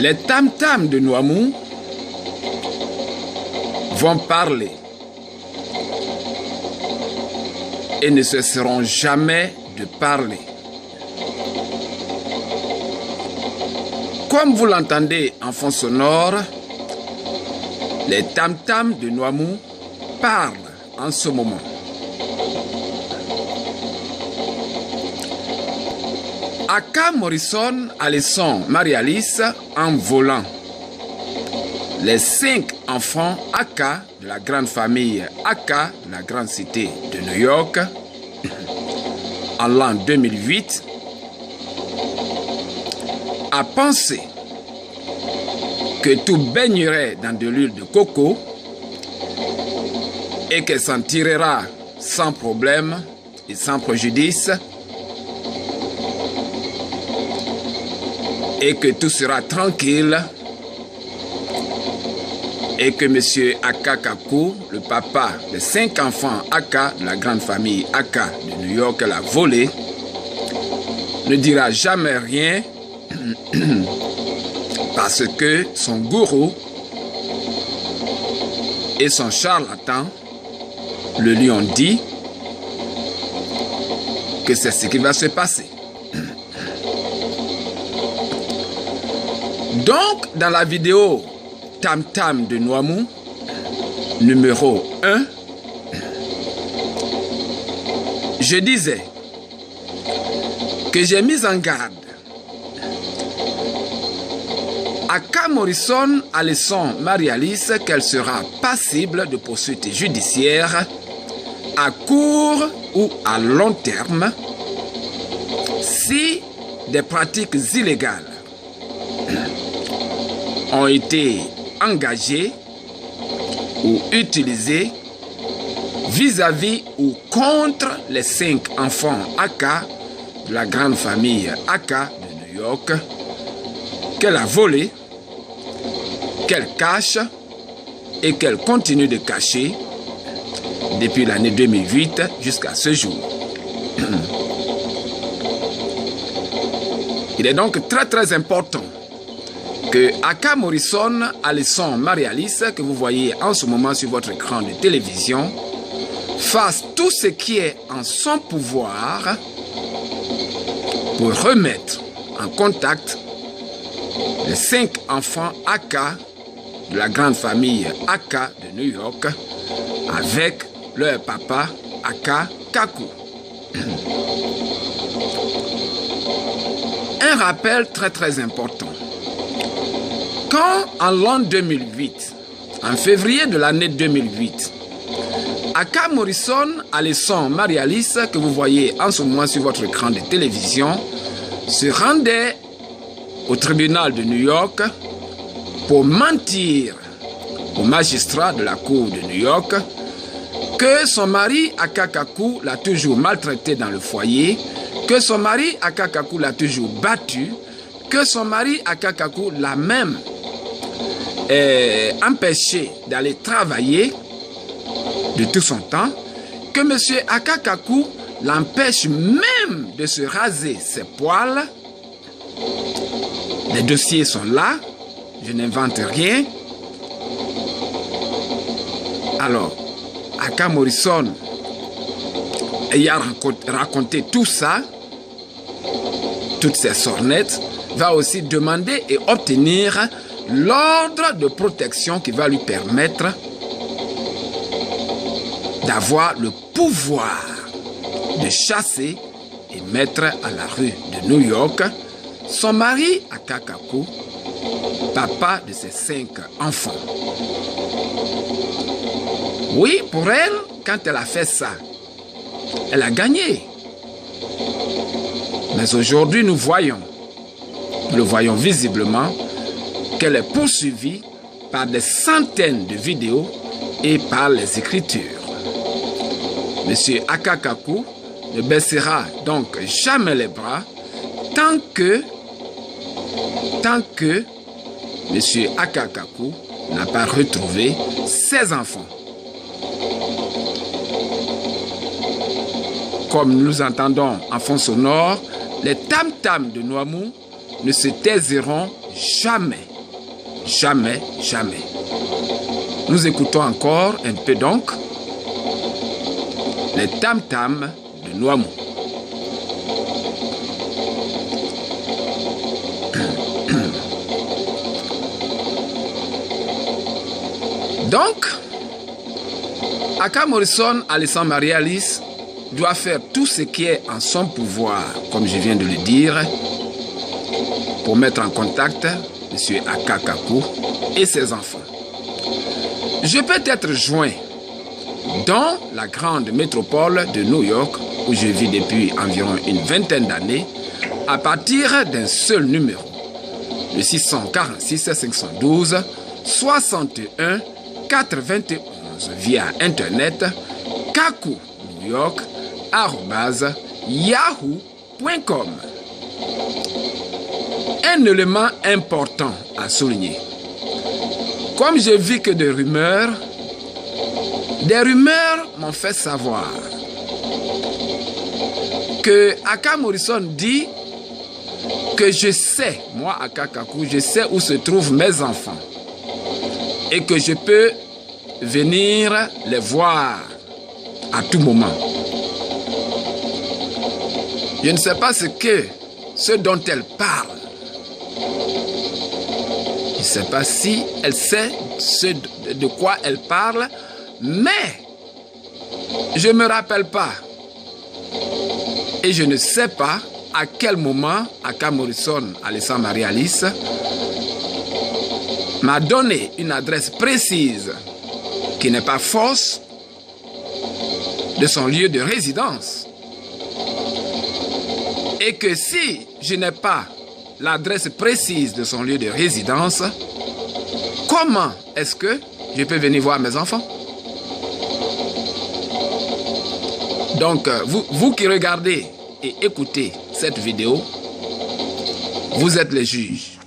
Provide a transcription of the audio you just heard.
Les tam-tams de Noamou vont parler et ne cesseront jamais de parler. Comme vous l'entendez en fond sonore, les tam-tams de Noamou parlent en ce moment. Aka Morrison a les sons Marie-Alice en volant. Les 5 enfants Aka de la grande famille Aka de la grande cité de New York en l'an 2008 a pensé que tout baignerait dans de l'huile de coco et qu'elle s'en tirera sans problème et sans préjudice et que tout sera tranquille et que M. Aka Kaku, le papa de 5 enfants Aka de la grande famille Aka de New York, l'a volé, ne dira jamais rien parce que son gourou et son charlatan le lui ont dit que c'est ce qui va se passer. Donc, dans la vidéo Tam Tam de Noamou, numéro 1, je disais que j'ai mis en garde Aka Morrison a le son Marie-Alice qu'elle sera passible de poursuites judiciaires à court ou à long terme si des pratiques illégales ont été engagées ou utilisées vis-à-vis ou contre les 5 enfants Aka de la grande famille Aka de New York qu'elle a volé, qu'elle cache et qu'elle continue de cacher depuis l'année 2008 jusqu'à ce jour. Il est donc très important que Aka Morrison a le son Marie-Alice que vous voyez en ce moment sur votre écran de télévision fasse tout ce qui est en son pouvoir pour remettre en contact les 5 enfants Aka de la grande famille Aka de New York avec leur papa Aka Kaku. Un rappel très important. Quand en l'an 2008, en février de l'année 2008, Aka Morrison a le son Marie-Alice que vous voyez en ce moment sur votre écran de télévision se rendait au tribunal de New York pour mentir au magistrat de la cour de New York que son mari Aka Kaku l'a toujours maltraité dans le foyer, que son mari Aka Kaku l'a toujours battu, que son mari Aka Kaku l'a même empêché d'aller travailler de tout son temps, que M. Aka Kaku l'empêche même de se raser ses poils. Les dossiers sont là, je n'invente rien. Alors, Aka Morrison, ayant raconté tout ça, toutes ces sornettes, va aussi demander et obtenir l'ordre de protection qui va lui permettre d'avoir le pouvoir de chasser et mettre à la rue de New York son mari Aka Kaku, papa de ses 5 enfants. Oui, pour elle, quand elle a fait ça, elle a gagné. Mais aujourd'hui, nous le voyons visiblement, qu'elle est poursuivie par des centaines de vidéos et par les écritures. Monsieur Aka Kaku ne baissera donc jamais les bras tant que Monsieur Aka Kaku n'a pas retrouvé ses enfants. Comme nous entendons en fond sonore, les tam-tams de Noamou ne se taiseront jamais. jamais, jamais. Nous écoutons encore un peu donc les tam-tams de Noamou. Donc, Aka Morrison, Alessandre Maria Alice, doit faire tout ce qui est en son pouvoir, comme je viens de le dire, pour mettre en contact M. Aka Kaku et ses enfants. Je peux être joint dans la grande métropole de New York, où je vis depuis environ une vingtaine d'années, à partir d'un seul numéro, le 646 512 61 91 via Internet kaku.newyork@yahoo.com. Un élément important à souligner. Comme je vis que des rumeurs m'ont fait savoir que Aka Morrison dit que je sais, moi Aka Kaku, je sais où se trouvent mes enfants et que je peux venir les voir à tout moment. Je ne sais pas ce dont elle parle. Je ne sais pas si elle sait de quoi elle parle, mais je ne me rappelle pas. Et je ne sais pas à quel moment Aka Morrison, Alessandre Maria Alice, m'a donné une adresse précise qui n'est pas fausse de son lieu de résidence. Et que si je n'ai pas l'adresse précise de son lieu de résidence, comment est-ce que je peux venir voir mes enfants? Donc, vous qui regardez et écoutez cette vidéo, vous êtes les juges.